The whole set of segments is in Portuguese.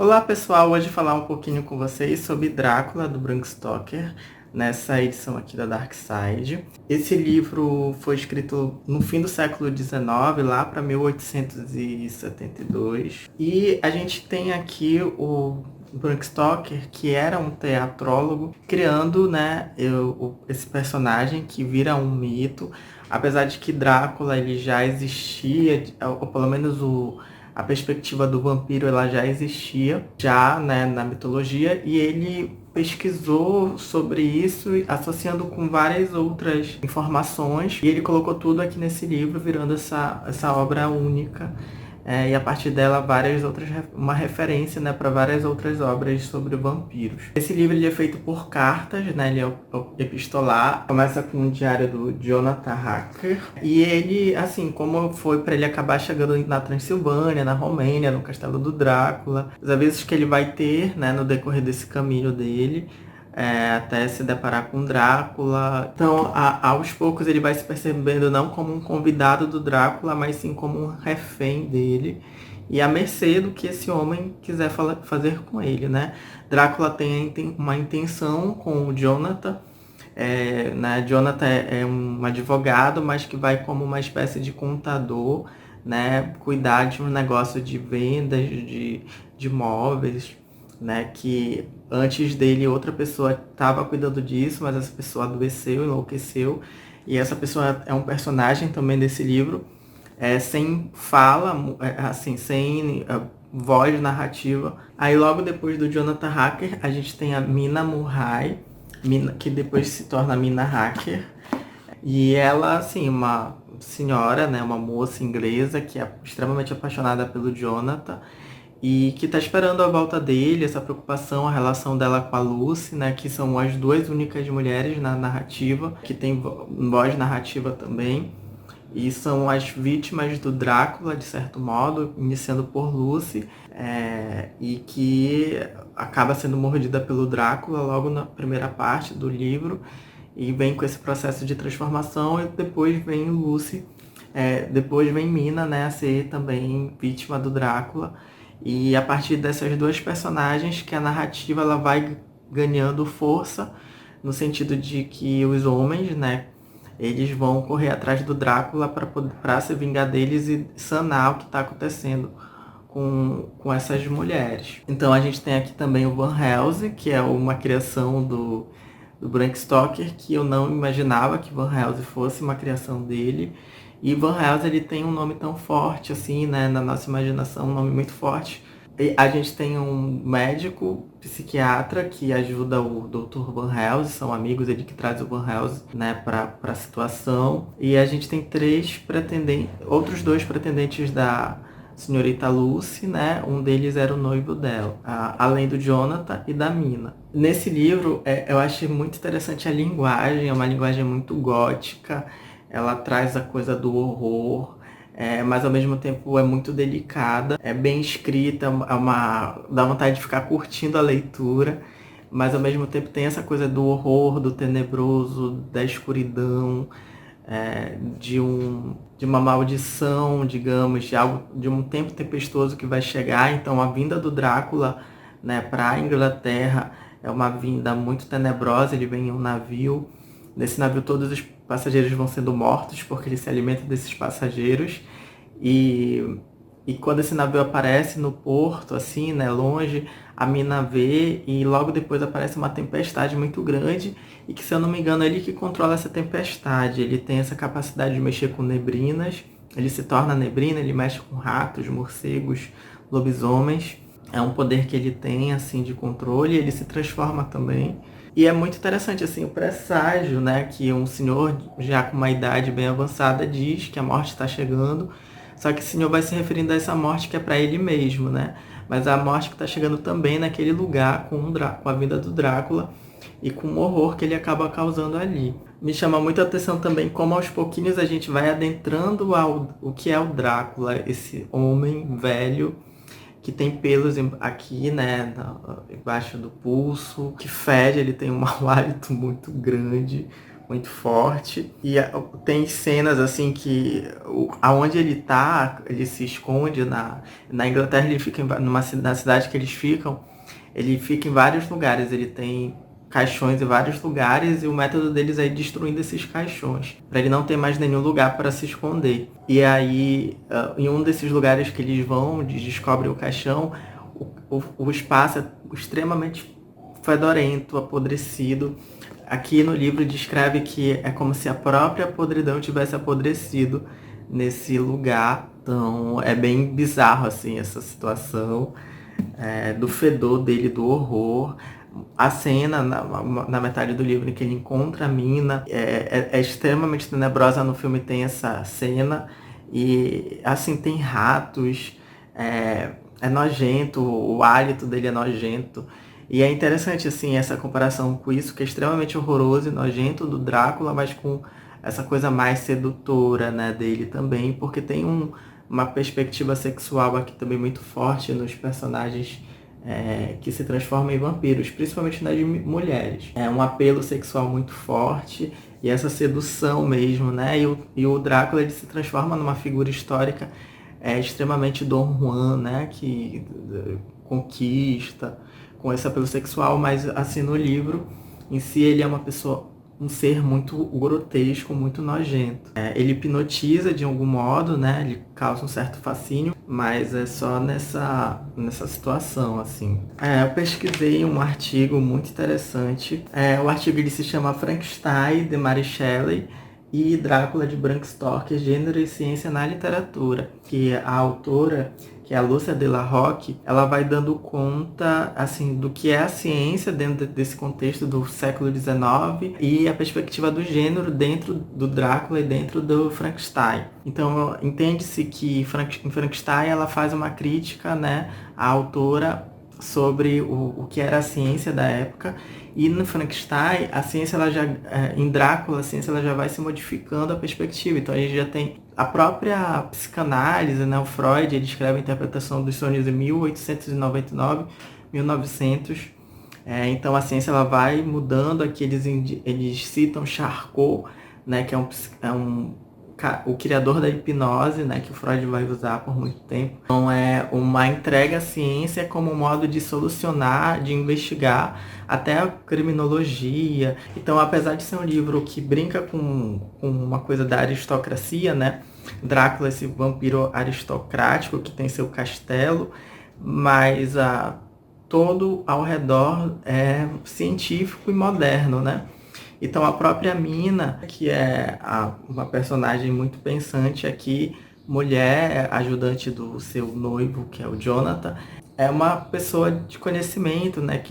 Olá pessoal, hoje falar um pouquinho com vocês sobre Drácula, do Bram Stoker, nessa edição aqui da Dark Side. Esse livro foi escrito no fim do século XIX, lá para 1872. E a gente tem aqui o Bram Stoker, que era um teatrólogo, criando, esse personagem que vira um mito. Apesar de que Drácula ele já existia, ou pelo menos a perspectiva do vampiro ela já existia, na mitologia, e ele pesquisou sobre isso, associando com várias outras informações, e ele colocou tudo aqui nesse livro, virando essa obra única. E a partir dela uma referência, para várias outras obras sobre vampiros. Esse livro ele é feito por cartas, ele é epistolar, começa com um diário do Jonathan Harker, e ele, assim, como foi para ele acabar chegando na Transilvânia, na Romênia, no castelo do Drácula, os avisos que ele vai ter, no decorrer desse caminho dele, até se deparar com Drácula. Então, aos poucos, ele vai se percebendo não como um convidado do Drácula, mas sim como um refém dele, e à mercê do que esse homem quiser fazer com ele, Drácula tem uma intenção com o Jonathan. Jonathan é um advogado, mas que vai como uma espécie de contador, cuidar de um negócio de vendas de imóveis, que antes dele outra pessoa estava cuidando disso, mas essa pessoa adoeceu, enlouqueceu, e essa pessoa é um personagem também desse livro, sem fala, sem voz narrativa. Aí logo depois do Jonathan Harker, a gente tem a Mina Murray, que depois se torna Mina Harker, e ela, assim, uma senhora, uma moça inglesa que é extremamente apaixonada pelo Jonathan, e que está esperando a volta dele, essa preocupação, a relação dela com a Lucy, que são as duas únicas mulheres na narrativa, que tem voz narrativa também, e são as vítimas do Drácula, de certo modo, iniciando por Lucy, e que acaba sendo mordida pelo Drácula logo na primeira parte do livro, e vem com esse processo de transformação, e depois vem Lucy, depois vem Mina, a ser também vítima do Drácula. E a partir dessas duas personagens que a narrativa ela vai ganhando força, no sentido de que os homens, eles vão correr atrás do Drácula para se vingar deles e sanar o que está acontecendo com essas mulheres. Então a gente tem aqui também o Van Helsing, que é uma criação do Bram Stoker, que eu não imaginava que Van Helsing fosse uma criação dele. E Van Helsing ele tem um nome tão forte, assim, na nossa imaginação, um nome muito forte. E a gente tem um médico, psiquiatra, que ajuda o Dr. Van Helsing, são amigos, ele que traz o Van Helsing, para a situação. E a gente tem outros dois pretendentes da senhorita Lucy, um deles era o noivo dela, além do Jonathan e da Mina. Nesse livro, eu achei muito interessante a linguagem, é uma linguagem muito gótica, ela traz a coisa do horror, mas ao mesmo tempo é muito delicada, é bem escrita, dá vontade de ficar curtindo a leitura, mas ao mesmo tempo tem essa coisa do horror, do tenebroso, da escuridão, de uma maldição, digamos, de um tempo tempestuoso que vai chegar. Então a vinda do Drácula, para a Inglaterra é uma vinda muito tenebrosa. Ele vem em um navio. Nesse navio todos os passageiros vão sendo mortos porque ele se alimenta desses passageiros. E quando esse navio aparece no porto, assim, longe, a Mina vê, e logo depois aparece uma tempestade muito grande, e que, se eu não me engano, é ele que controla essa tempestade. Ele tem essa capacidade de mexer com neblinas, ele se torna neblina, ele mexe com ratos, morcegos, lobisomens. É um poder que ele tem, assim, de controle, ele se transforma também. E é muito interessante, assim, o presságio, que um senhor já com uma idade bem avançada diz que a morte está chegando. Só que o senhor vai se referindo a essa morte que é para ele mesmo, Mas a morte que está chegando também naquele lugar com a vinda do Drácula e com o horror que ele acaba causando ali. Me chama muito a atenção também como aos pouquinhos a gente vai adentrando o que é o Drácula, esse homem velho que tem pelos aqui, embaixo do pulso, que fede, ele tem um mau hálito muito grande, muito forte. E tem cenas assim que aonde ele tá, ele se esconde na Inglaterra, ele fica na cidade que eles ficam, ele fica em vários lugares, ele tem caixões em vários lugares e o método deles é ir destruindo esses caixões, para ele não ter mais nenhum lugar para se esconder. E aí, em um desses lugares que eles vão, descobrem o caixão, o espaço é extremamente fedorento, apodrecido. Aqui no livro descreve que é como se a própria podridão tivesse apodrecido nesse lugar. Então é bem bizarro assim essa situação, do fedor dele, do horror. A cena na metade do livro em que ele encontra a mina é extremamente tenebrosa. No filme tem essa cena e assim tem ratos, é nojento, o hálito dele é nojento. E é interessante assim essa comparação com isso, que é extremamente horroroso e nojento do Drácula, mas com essa coisa mais sedutora, né, dele também, porque tem uma perspectiva sexual aqui também muito forte nos personagens que se transformam em vampiros, principalmente nas mulheres. É um apelo sexual muito forte e essa sedução mesmo, né? E o Drácula ele se transforma numa figura histórica extremamente Dom Juan, né? Que conquista com esse apelo sexual, mas assim no livro em si ele é um ser muito grotesco, muito nojento. Ele hipnotiza de algum modo, né? Ele causa um certo fascínio, mas é só nessa situação, assim. Eu pesquisei um artigo muito interessante. O artigo ele se chama Frankenstein, de Mary Shelley, e Drácula, de Bram Stoker, Gênero e Ciência na Literatura, que a autora, que é a Lúcia de la Rocque, ela vai dando conta assim do que é a ciência dentro desse contexto do século XIX e a perspectiva do gênero dentro do Drácula e dentro do Frankenstein. Então, entende-se que em Frankenstein ela faz uma crítica, né, à autora sobre o que era a ciência da época, e no Frankenstein a ciência ela já em Drácula a ciência ela já vai se modificando a perspectiva. Então a gente já tem a própria psicanálise, né, o Freud ele escreve a interpretação dos sonhos em 1899, 1900. Então a ciência ela vai mudando. Aqui eles citam Charcot, né, que o criador da hipnose, né, que o Freud vai usar por muito tempo. Então é uma entrega à ciência como um modo de solucionar, de investigar até a criminologia. Então, apesar de ser um livro que brinca com uma coisa da aristocracia, né, Drácula, esse vampiro aristocrático que tem seu castelo, mas todo ao redor é científico e moderno, né? Então a própria Mina, que é uma personagem muito pensante aqui, mulher, ajudante do seu noivo, que é o Jonathan, é uma pessoa de conhecimento, né,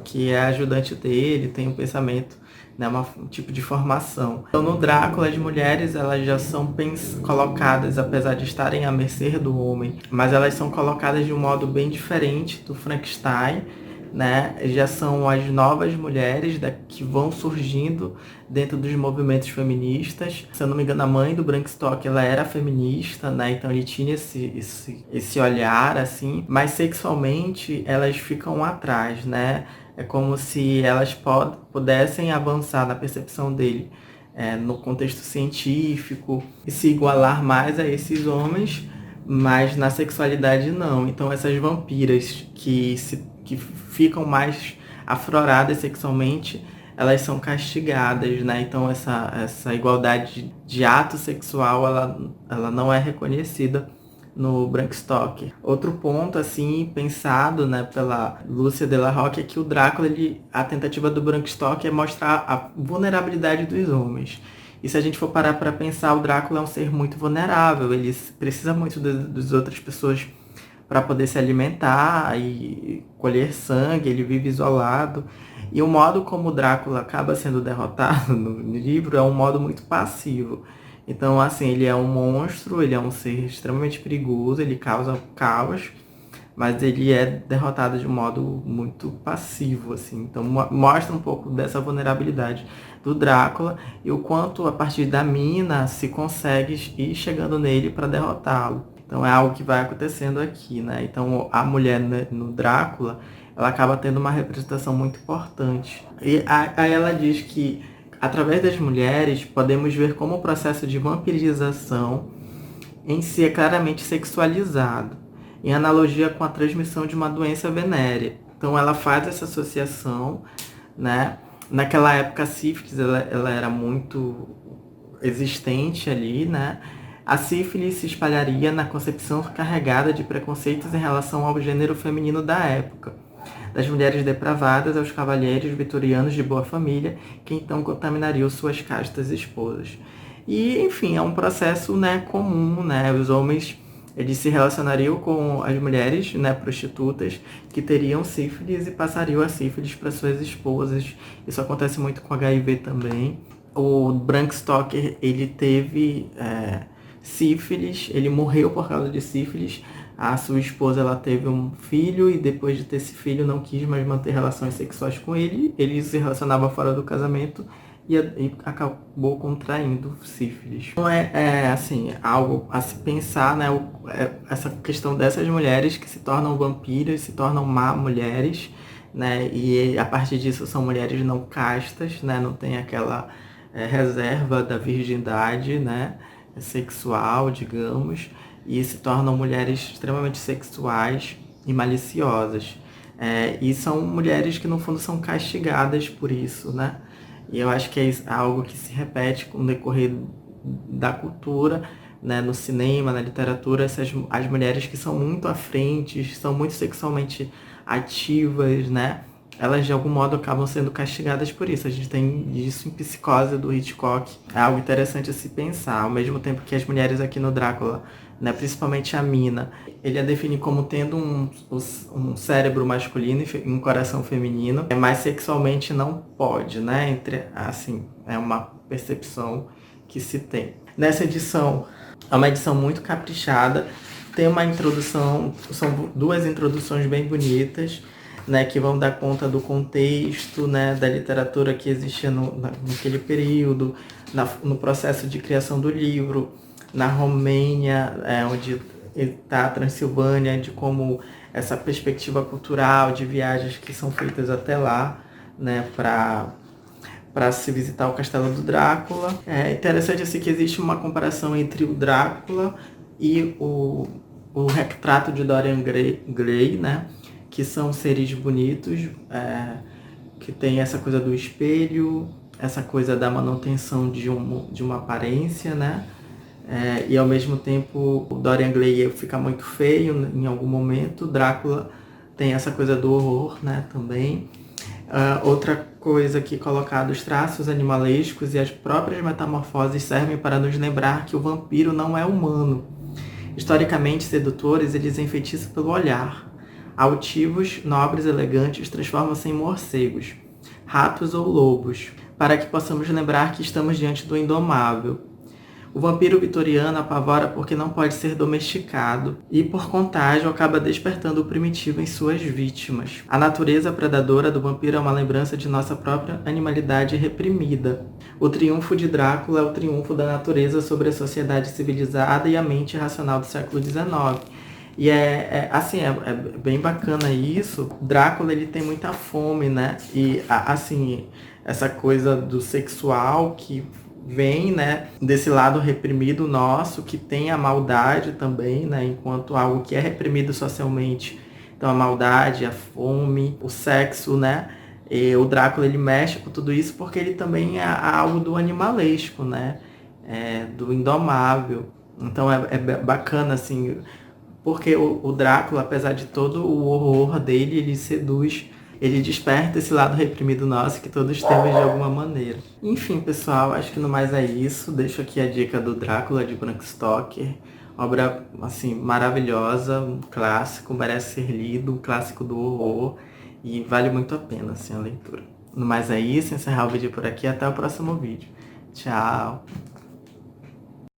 que é ajudante dele, tem um pensamento, né, um tipo de formação. Então no Drácula as mulheres elas já são colocadas, apesar de estarem à mercê do homem, mas elas são colocadas de um modo bem diferente do Frankenstein, né? Já são as novas mulheres que vão surgindo dentro dos movimentos feministas. Se eu não me engano, a mãe do Bram Stoker, ela era feminista, né? Então ele tinha esse olhar, assim, mas sexualmente elas ficam atrás, né? É como se elas pudessem avançar na percepção dele, no contexto científico, e se igualar mais a esses homens, mas na sexualidade não. Então essas vampiras que ficam mais afloradas sexualmente, elas são castigadas, né? Então essa igualdade de ato sexual, ela não é reconhecida no Bram Stoker. Outro ponto, assim, pensado, né, pela Lúcia de la Rocque, é que o Drácula, a tentativa do Bram Stoker é mostrar a vulnerabilidade dos homens. E se a gente for parar para pensar, o Drácula é um ser muito vulnerável, ele precisa muito das outras pessoas para poder se alimentar e colher sangue, ele vive isolado. E o modo como o Drácula acaba sendo derrotado no livro é um modo muito passivo. Então, assim, ele é um monstro, ele é um ser extremamente perigoso, ele causa caos, mas ele é derrotado de um modo muito passivo, assim. Então mostra um pouco dessa vulnerabilidade do Drácula e o quanto a partir da mina se consegue ir chegando nele para derrotá-lo. Então é algo que vai acontecendo aqui, né? Então a mulher no Drácula, ela acaba tendo uma representação muito importante. E aí ela diz que Através das mulheres, podemos ver como o processo de vampirização em si é claramente sexualizado, em analogia com a transmissão de uma doença venérea. Então ela faz essa associação, né? Naquela época a sífilis ela era muito existente ali, né? A sífilis se espalharia na concepção carregada de preconceitos em relação ao gênero feminino da época, das mulheres depravadas aos cavalheiros vitorianos de boa família, que então contaminariam suas castas esposas. E, enfim, é um processo, né, comum, né? Os homens, eles se relacionariam com as mulheres, né, prostitutas, que teriam sífilis e passariam a sífilis para suas esposas. Isso acontece muito com HIV também. O Bram Stoker, ele teve sífilis, ele morreu por causa de sífilis. A sua esposa, ela teve um filho e depois de ter esse filho não quis mais manter relações sexuais com ele. Ele se relacionava fora do casamento e acabou contraindo sífilis. Então assim, algo a se pensar, né? Essa questão dessas mulheres que se tornam vampiras, se tornam má mulheres, né? E a partir disso são mulheres não castas, né? Não tem aquela reserva da virgindade, né? Sexual, digamos, e se tornam mulheres extremamente sexuais e maliciosas. E são mulheres que no fundo são castigadas por isso, né? E eu acho que é algo que se repete com o decorrer da cultura, né? No cinema, na literatura, as mulheres que são muito à frente, são muito sexualmente ativas, né? Elas de algum modo acabam sendo castigadas por isso. A gente tem isso em Psicose, do Hitchcock. É algo interessante a se pensar. Ao mesmo tempo que as mulheres aqui no Drácula, né, principalmente a Mina, ele a define como tendo um cérebro masculino e um coração feminino, mas sexualmente não pode, né? Assim, é uma percepção que se tem. Nessa edição, é uma edição muito caprichada. Tem uma introdução, são 2 introduções bem bonitas, né, que vão dar conta do contexto, né, da literatura que existia naquele período, no processo de criação do livro, na Romênia, onde está a Transilvânia, de como essa perspectiva cultural de viagens que são feitas até lá, né, para se visitar o Castelo do Drácula. É interessante assim que existe uma comparação entre o Drácula e o retrato de Dorian Gray, né, que são seres bonitos, que tem essa coisa do espelho, essa coisa da manutenção de uma aparência, né? E ao mesmo tempo o Dorian Gray fica muito feio em algum momento, Drácula tem essa coisa do horror, né, também. Outra coisa que colocado, os traços animalescos e as próprias metamorfoses servem para nos lembrar que o vampiro não é humano. Historicamente sedutores, eles enfeitiçam pelo olhar. Altivos, nobres, elegantes, transformam-se em morcegos, ratos ou lobos, para que possamos lembrar que estamos diante do indomável. O vampiro vitoriano apavora porque não pode ser domesticado e, por contágio, acaba despertando o primitivo em suas vítimas. A natureza predadora do vampiro é uma lembrança de nossa própria animalidade reprimida. O triunfo de Drácula é o triunfo da natureza sobre a sociedade civilizada e a mente racional do século XIX. E assim, é bem bacana isso. Drácula, ele tem muita fome, né? E, assim, essa coisa do sexual que vem, né, desse lado reprimido nosso, que tem a maldade também, né? Enquanto algo que é reprimido socialmente. Então, a maldade, a fome, o sexo, né? E o Drácula, ele mexe com tudo isso porque ele também é algo do animalesco, né? Do indomável. Então, é bacana, assim, porque o Drácula, apesar de todo o horror dele, ele seduz, ele desperta esse lado reprimido nosso que todos temos de alguma maneira. Enfim, pessoal, acho que no mais é isso. Deixo aqui a dica do Drácula, de Bram Stoker. Obra, assim, maravilhosa, um clássico, merece ser lido, um clássico do horror. E vale muito a pena, assim, a leitura. No mais é isso, encerrar o vídeo por aqui. Até o próximo vídeo. Tchau!